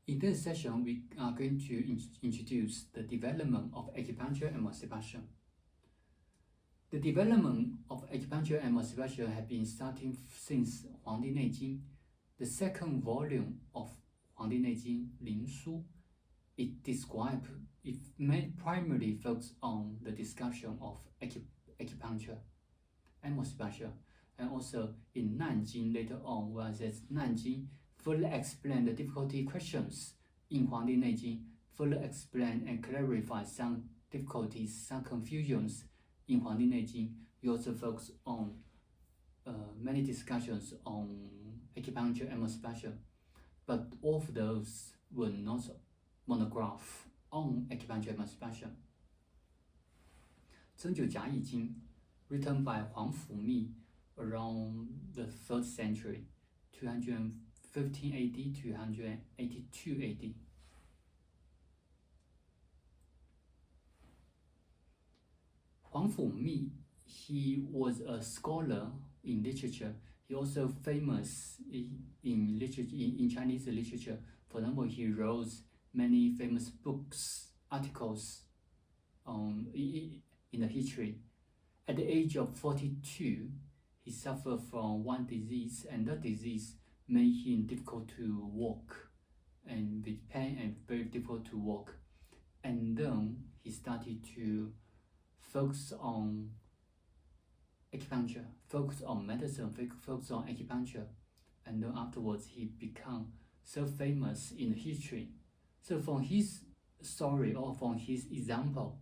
In this session, we are going to introduce the development of acupuncture and moxibustion. The development of acupuncture and moxibustion have been starting since 黄帝内经. The second volume of 黄帝内经 灵书, it primarily focused on the discussion of acupuncture and moxibustion, and also in Nanjing later on, where says Nanjing further explain the difficulty questions in 黄帝内经, further explain and clarify some difficulties, some confusions in 黄帝内经. We also focus on many discussions on acupuncture and moxibustion, but all of those were not monograph on acupuncture and moxibustion. 针灸甲乙经, written by 黄甫谧 around the 3rd century, 215 AD to 182 AD. Huang Fumi, he was a scholar in literature. He also famous in literature, in Chinese literature. For example, he wrote many famous books, articles in the history. At the age of 42, he suffered from one disease, and that disease made him difficult to walk, and with pain and very difficult to walk. And then he started to focus on acupuncture, focus on medicine, focus on acupuncture, and then afterwards he became so famous in history. So from his story or from his example,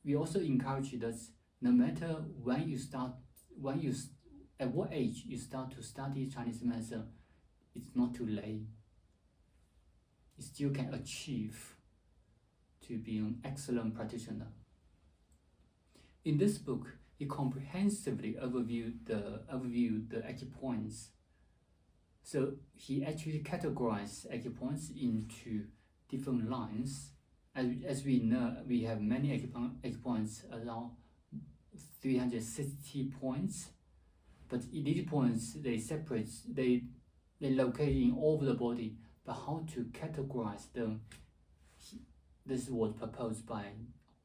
we also encourage that no matter at what age you start to study Chinese medicine, it's not too late. You still can achieve to be an excellent practitioner. In this book, he comprehensively overviewed the acupoints. So he actually categorized acupoints into different lines. As we know, we have many acupoints, around 360 points. But these points, they locate in all over the body. But how to categorize them? This was proposed by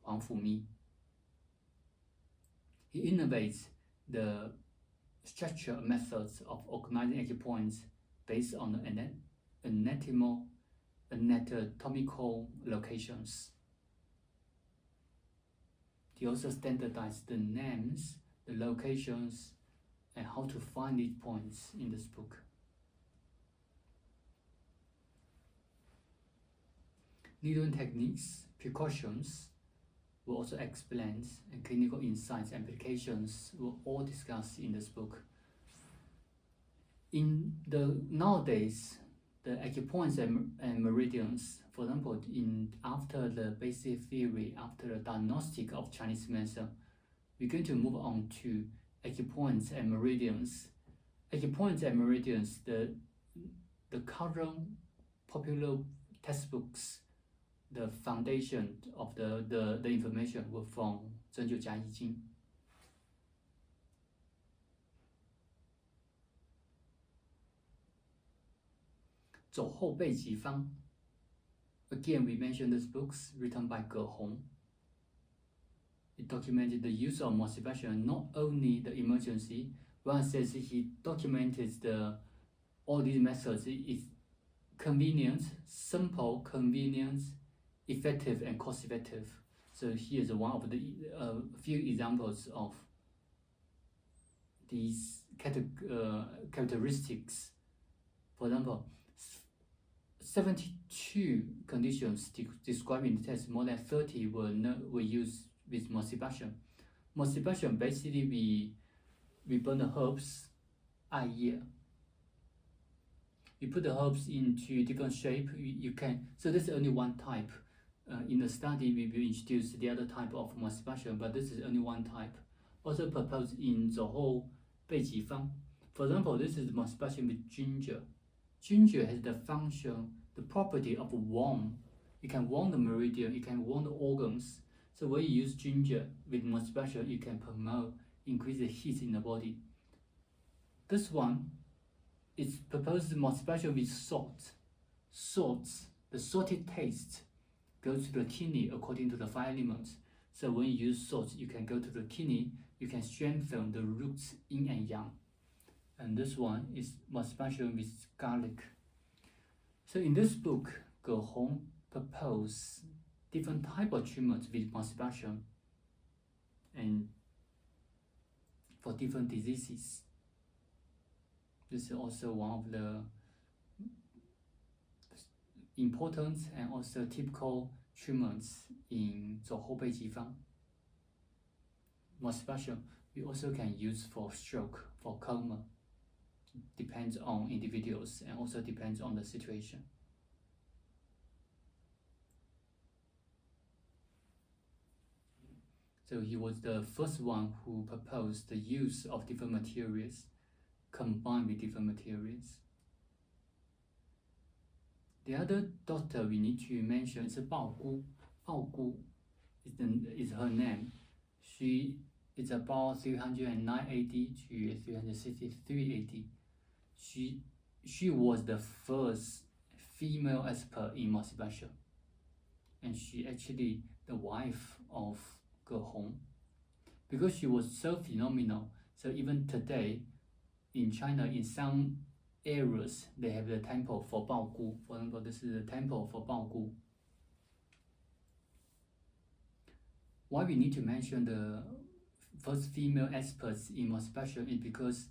Huang Fumi. He innovates the structure methods of organizing acupoints based on the anatomical locations. He also standardized the names, the locations, and how to find these points in this book. Needling techniques, precautions were also explained, and clinical insights and applications were all discussed in this book. Nowadays, the acupoints and meridians, for example, after the basic theory, after the diagnostic of Chinese medicine, we're going to move on to acupoints and meridians. Acupoints and meridians, the current popular textbooks, the foundation of the information were from 针灸甲乙经. Again, we mentioned these books written by Ge Hong. It documented the use of moxibustion, not only the emergency. One says he documented all these methods. It's convenient, simple, convenient, effective, and cost-effective. So here's one of the few examples of these characteristics. For example, 72 conditions described in the test, more than 30 were used with moxibustion. Moxibussion, basically we burn the herbs, 艾叶. You put the herbs into different shape. You can. So this is only one type. In the study, we will introduce the other type of moxibustion, but this is only one type. Also proposed in the whole 备急方. For example, this is moxibustion with ginger. Ginger has the function, the property of warm. You can warm the meridian, you can warm the organs. So when you use ginger with moxibustion, you can increase the heat in the body. This one is proposed moxibustion with salt. salts, the salty taste goes to the kidney according to the 5 elements. So when you use salt, you can go to the kidney, you can strengthen the roots yin and yang. And this one is more special with garlic. So in this book, Ge Hong proposed different type of treatments with constipation and for different diseases. This is also one of the important and also typical treatments in 走后备急方. More special, we also can use for stroke, for coma. Depends on individuals and also depends on the situation. So he was the first one who proposed the use of different materials combined with different materials. The other doctor we need to mention is Bao Gu. Bao Gu is her name. She is about 309 AD to 363 AD. She was the first female expert in masturbation, and she actually the wife of Ge Hong. Because she was so phenomenal, so even today in China, in some areas, they have the temple for Bao Gu. For example, this is the temple for Bao Gu. Why we need to mention the first female experts in masturbation is because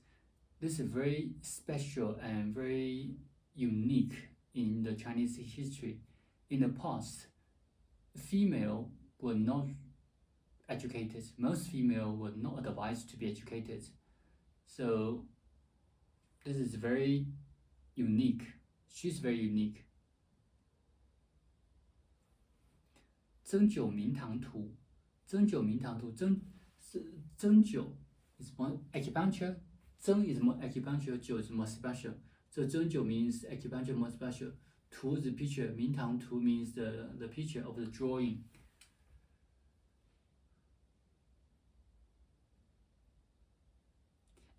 this is very special and very unique in the Chinese history. In the past, female were not educated. Most female were not advised to be educated. So this is very unique. She's very unique. 针灸明堂图，针灸明堂图，针灸 is more acupuncture. 针 is more acupuncture. 灸 is more special. So 针灸 means acupuncture more special. 图 is the picture. 明堂图 means the picture of the drawing.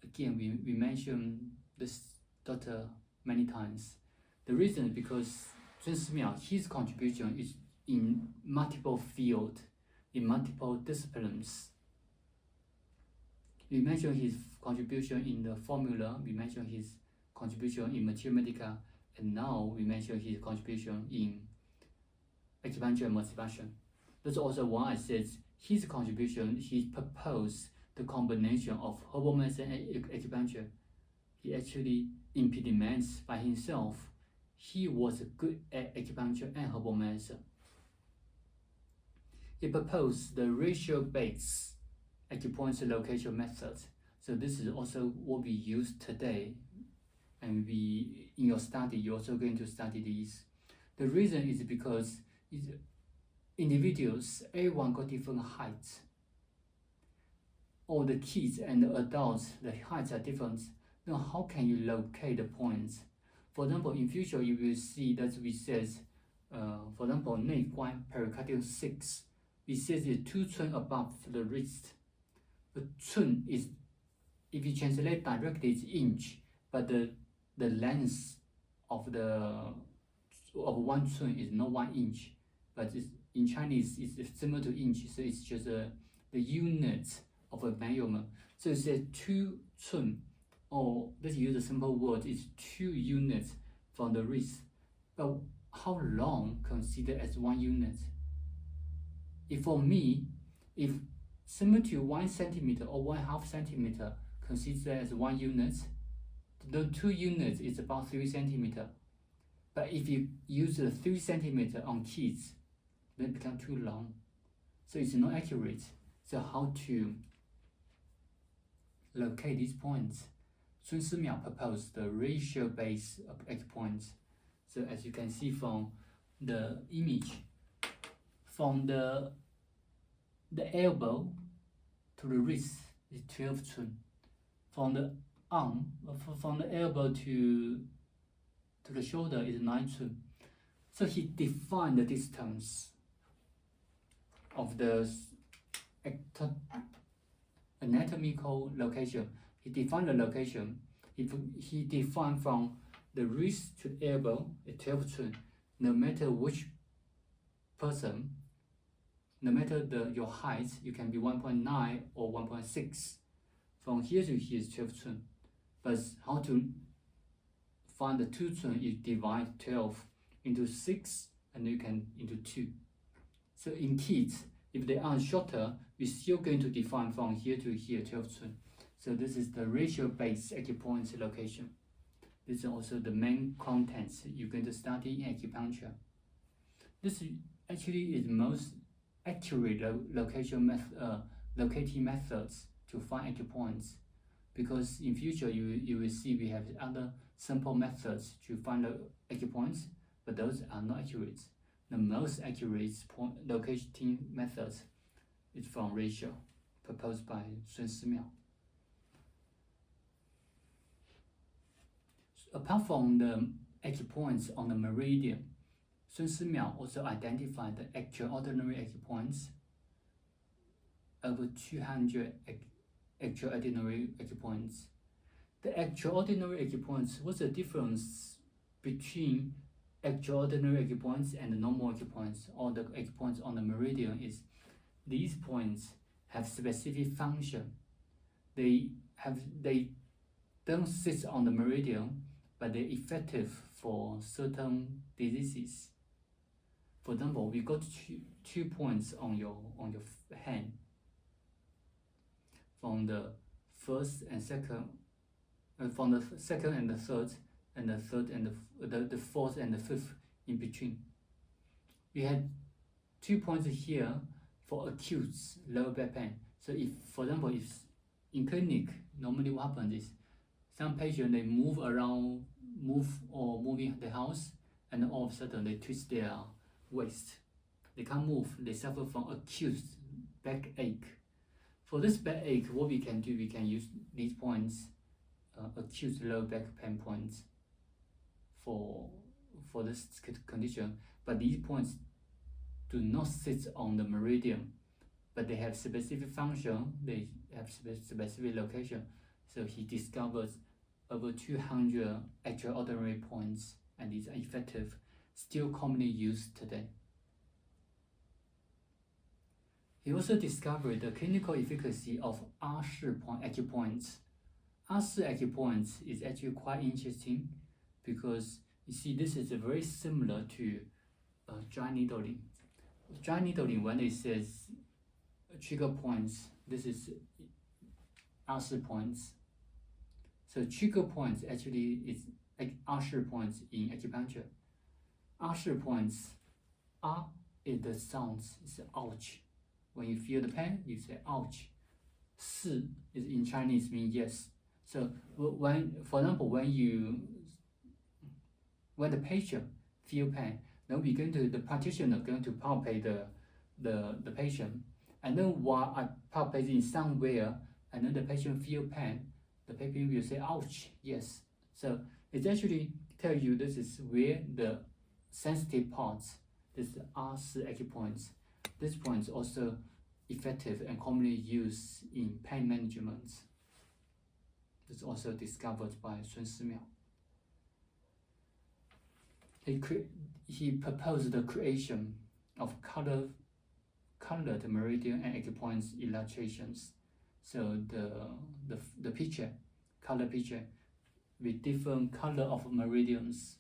Again, we mentioned this doctor many times. The reason is because Zun Simiao, his contribution is in multiple fields, in multiple disciplines. We mentioned his contribution in the formula, we mentioned his contribution in Materia Medica, and now we mention his contribution in acupuncture and masturbation. That's also why I said his contribution, he proposed the combination of herbal medicine and acupuncture. He actually implements by himself. He was good at acupuncture and herbal medicine. He proposed the ratio-based acupuncture location method. So this is also what we use today, and in your study you're also going to study this. The reason is because individuals, everyone got different heights. All the kids and the adults, the heights are different. Then how can you locate the points? For example, in future you will see that we says, for example, 内关 pericardium 6, we says it's 2 cun above the wrist. The cun is, if you translate directly, it's inch, but the length of 1 cun is not 1 inch, but in Chinese it's similar to inch, so it's just the unit of a measurement. So it says 2 cun, or let's use a simple word, it's 2 units from the wrist. But how long considered as 1 unit? If for me, if similar to 1 centimeter or 1/2 centimeter considered as 1 unit, the 2 units is about 3 centimeter. But if you use the 3 centimeter on kids, then it becomes too long. So it's not accurate. So how to locate these points? Sun Simiao proposed the ratio-based acupoints. So as you can see from the image, from the elbow to the wrist is 12 cun. From the arm, from the elbow to the shoulder is 9 cun. So he defined the distance of the anatomical location. He defined the location. He defined from the wrist to the elbow is 12 cun. No matter which person, no matter your height, you can be 1.9 or 1.6. From here to here is 12 cun. But how to find the 2 cun? You divide 12 into 6 and you can into 2. So in kids, if they are shorter, we're still going to define from here to here 12 cun. So this is the ratio-based acupoint location. This is also the main contents you're going to study in acupuncture. This actually is most accurate locating methods to find acupoints, because in future you will see we have other simple methods to find the acupoints, but those are not accurate. The most accurate locating methods is from ratio, proposed by Sun Simiao. Apart from the acupoints on the meridian, Sun Simiao also identified the extraordinary acupoints, over 200 extraordinary acupoints. The extraordinary acupoints, what's the difference between extraordinary acupoints and the normal acupoints, or the acupoints on the meridian, is these points have specific function. They don't sit on the meridian, but they're effective for certain diseases. For example, we got two points on your hand. From the first and second, from the second and the third, and the third and the fourth and the fifth in between. We had 2 points here for acute lower back pain. So if, for example, if in clinic, normally what happens is some patients, they moving the house, and all of a sudden they twist their waist. They can't move. They suffer from acute backache. For this backache, what we can do, we can use these points, acute low back pain points, for this condition. But these points do not sit on the meridian, but they have specific function. They have specific location. So he discovers over 200 extraordinary points, and these are effective, still commonly used today. He also discovered the clinical efficacy of R-Shi acupoints. R-Shi acupoints is actually quite interesting, because you see this is very similar to dry needling. Dry needling, when it says trigger points, this is R-Shi points. So trigger points actually is like R-Shi points in acupuncture. R-Shi points, R is the sounds, it's ouch. When you feel the pain, you say ouch. Shi is in Chinese mean yes. So when, for example, when the patient feel pain, then the practitioner going to palpate the patient, and then while I palpate in somewhere, and then the patient feel pain, the patient will say ouch, yes. So it actually tell you this is where the sensitive parts, this is the R-Shi acupoints. This point is also effective and commonly used in pain management. This is also discovered by Sun Simiao. He proposed the creation of colored meridian and acupoints illustrations. So the picture, color picture, with different color of meridians,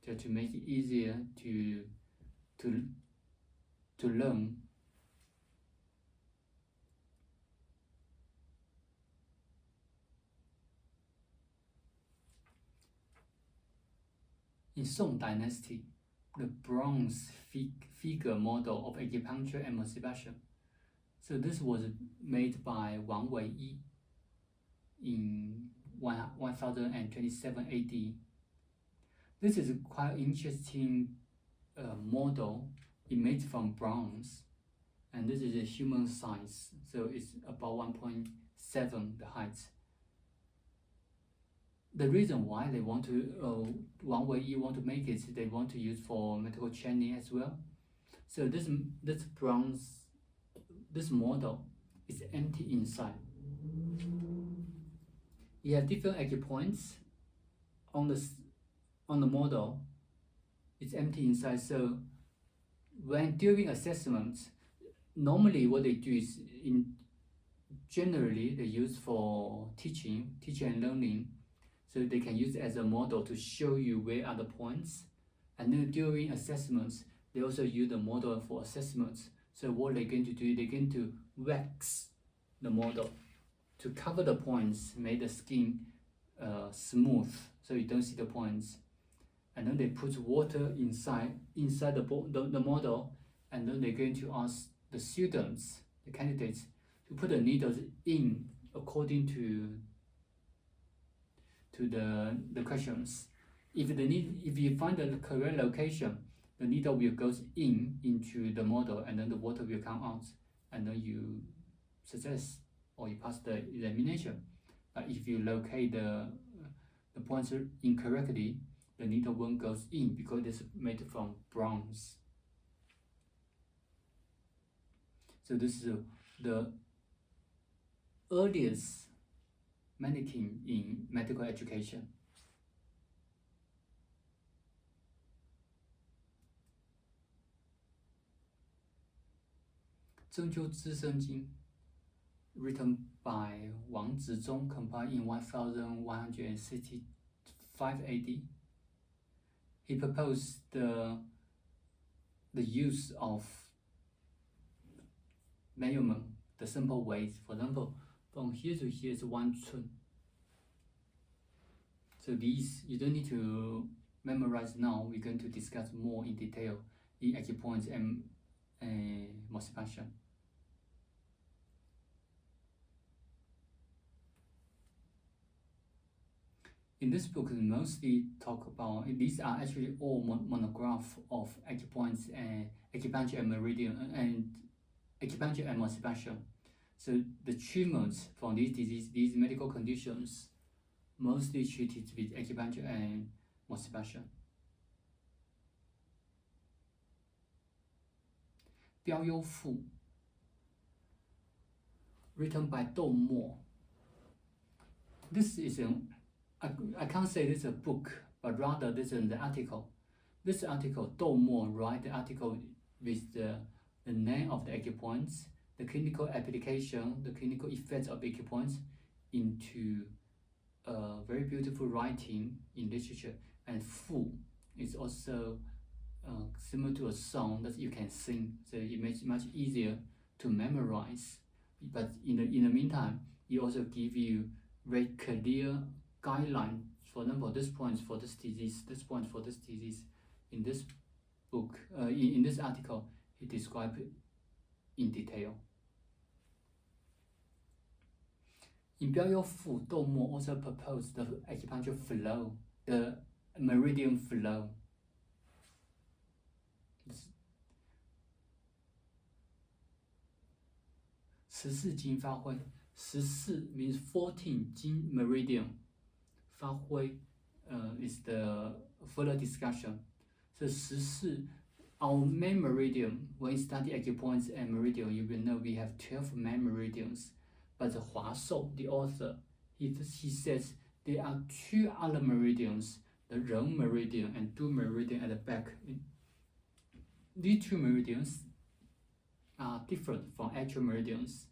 to make it easier to learn. In Song Dynasty, the bronze figure model of acupuncture and masturbation. So this was made by Wang Weiyi in 1027 AD. This is a quite interesting model. It made from bronze, and this is a human size, so it's about 1.7 the height. The reason why they want to, Wang Weiyi want to make it, they want to use for medical training as well. So this bronze, this model is empty inside. You have different acupoints on the on the model, it's empty inside. So when during assessments, normally what they do is generally they use for teaching and learning, so they can use it as a model to show you where are the points. And then during assessments, they also use the model for assessments. So what they're going to do, they're going to wax the model to cover the points, make the skin smooth so you don't see the points. And then they put water inside the model, and then they're going to ask the students, the candidates, to put the needles in according to the questions. If you find the correct location, the needle will go into the model, and then the water will come out, and then you success or you pass the examination. But if you locate the points incorrectly, the needle won't go in because it's made from bronze. So this is the earliest mannequin in medical education. 针灸资生经 written by Wang Zizong, compiled in 1165 AD. He proposed the use of measurement, the simple ways. For example, from here to here is 1 chun. So these you don't need to memorize now. We're going to discuss more in detail in acupoints and morsipassion. In this book, we mostly talk about, these are actually all monographs of acupoints and acupuncture and meridian and acupuncture and morsipassion. So the treatments from these diseases, these medical conditions, mostly treated with acupuncture and morsipassion. 标优赋 written by Dou Mo. This is I can't say this is a book, but rather this is the article. This article, Dou Mo write the article with the name of the acupoints, the clinical application, the clinical effects of acupoints into very beautiful writing in literature. And Fu is also similar to a song that you can sing, so it makes it much easier to memorize. But in the meantime, it also give you very clear guideline. For example, this point for this disease, this point for this disease. In this book, in this article, he described it in detail. In 标优赋, Dou Mo also proposed the acupuncture flow, the meridian flow. 14经发挥 14 means 14 经 meridian. 发挥 is the further discussion. So 14, our main meridian, when you study acupoints and meridian, you will know we have 12 main meridians. But the Hua Shou, the author, he says there are 2 other meridians, the Ren meridian and Du meridian at the back. These 2 meridians are different from actual meridians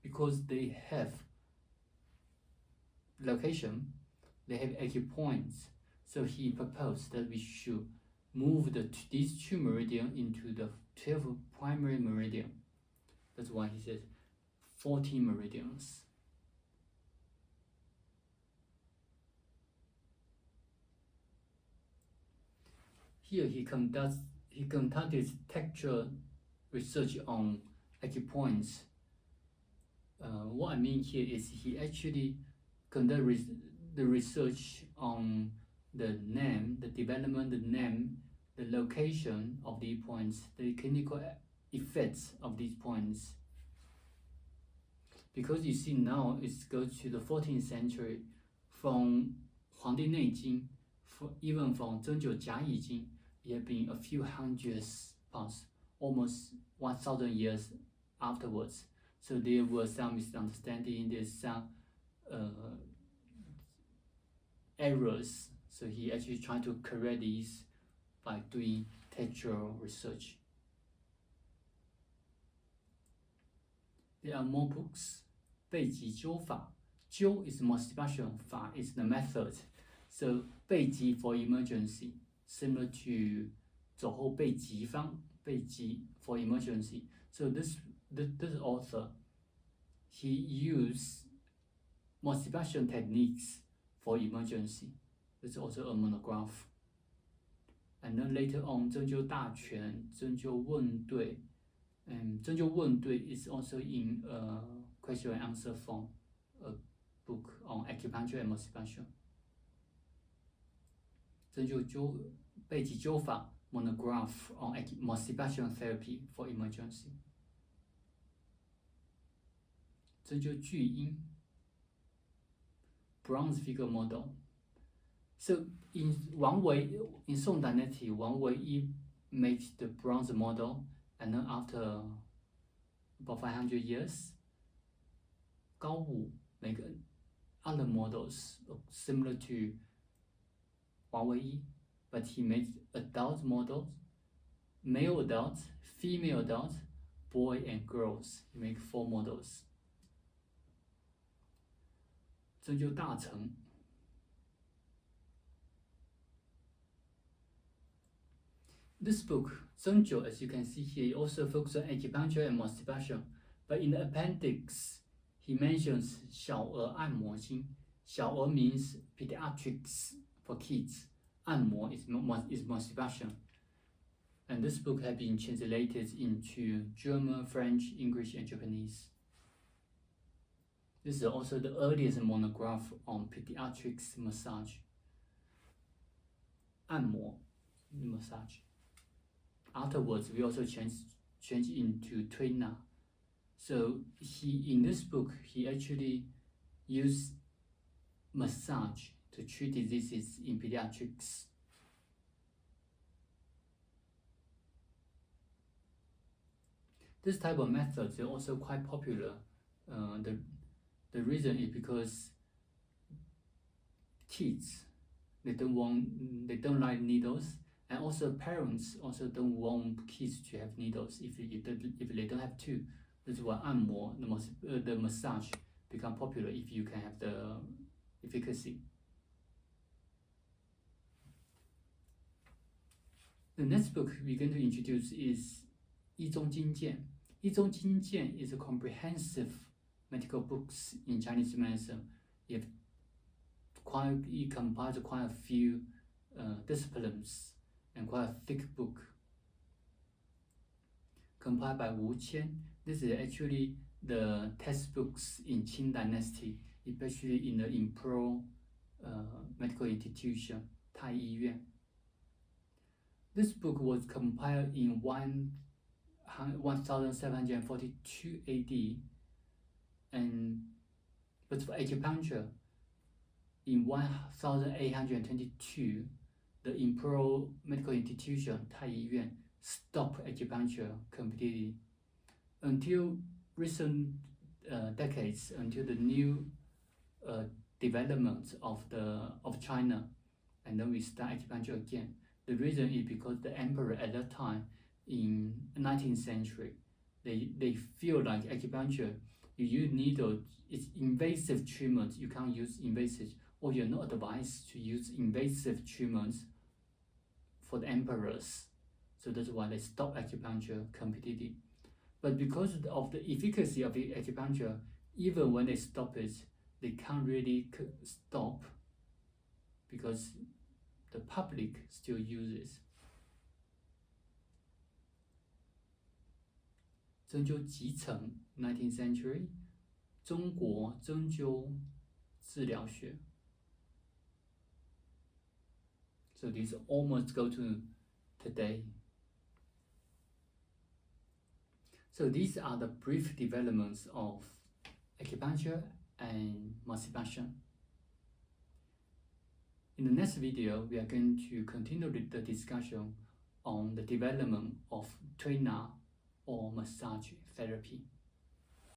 because they have location, they have acupoints. So he proposed that we should move these 2 meridians into the 12 primary meridian. That's why he says 14 meridians. Here he conducted textual research on acupoints. What I mean here is he actually conducted the research on the name, the development, the name, the location of these points, the clinical effects of these points. Because you see now it goes to the 14th century, from 黄帝内经, even from 针灸甲乙经, it has been a few hundreds past, almost 1,000 years afterwards. So there was some misunderstanding, there's some errors. So he actually tried to correct these by doing textual research. There are more books. 背急灸法. Jiu is motivation, 法 is the method. So 背急 for emergency, similar to 走后备急方, 背急 for emergency. So this author, he used motivation techniques for emergency. It's also a monograph. And then later on, 针灸大全, 针灸问对, and 针灸问对 is also in a question and answer form, a book on acupuncture and motivation. 针灸背急灸法 monograph on motivation therapy for emergency. 针灸巨阴 bronze figure model. So in Song Dynasty, Wang Wei made the bronze model, and then after about 500 years, Gao Wu make other models similar to Wang Wei, but he made adult models, male adults, female adults, boy and girls. He make 4 models. 针灸大成. This book, 针灸, as you can see here, also focuses on acupuncture and motivation, but in the appendix, he mentions 小儿按摩经. 小儿 means pediatrics for kids. 按摩 is motivation. And this book has been translated into German, French, English, and Japanese. This is also the earliest monograph on pediatrics massage. 按摩 massage. Afterwards, we also change into trainer. So in this book, he actually used massage to treat diseases in pediatrics. This type of methods are also quite popular. The reason is because kids, they don't like needles, and also parents also don't want kids to have needles if they don't have to. That's why 按摩 the massage become popular if you can have the efficacy. The next book we're going to introduce is 医中经鉴. 医中经鉴 is a comprehensive medical books in Chinese medicine. It compiles quite a few disciplines and quite a thick book. Compiled by Wu Qian. This is actually the textbooks in Qing Dynasty, especially in the imperial medical institution, Tai Yi Yuan. This book was compiled in 1742 AD, but for acupuncture, in 1822, the imperial medical institution, Tai Yi Yuan, stopped acupuncture completely. Until recent decades, until the new development of China, and then we start acupuncture again. The reason is because the emperor at that time, in 19th century, they feel like acupuncture, you use needle, it's invasive treatment, you can't use invasive, or you're not advised to use invasive treatments for the emperors. So that's why they stop acupuncture completely. But because of the efficacy of the acupuncture, even when they stop it, they can't really stop because the public still uses. 针灸集成 19th century, 中国针灸治疗学. So these almost go to today. So these are the brief developments of acupuncture and motivation. In the next video, we are going to continue the discussion on the development of trainer or massage therapy.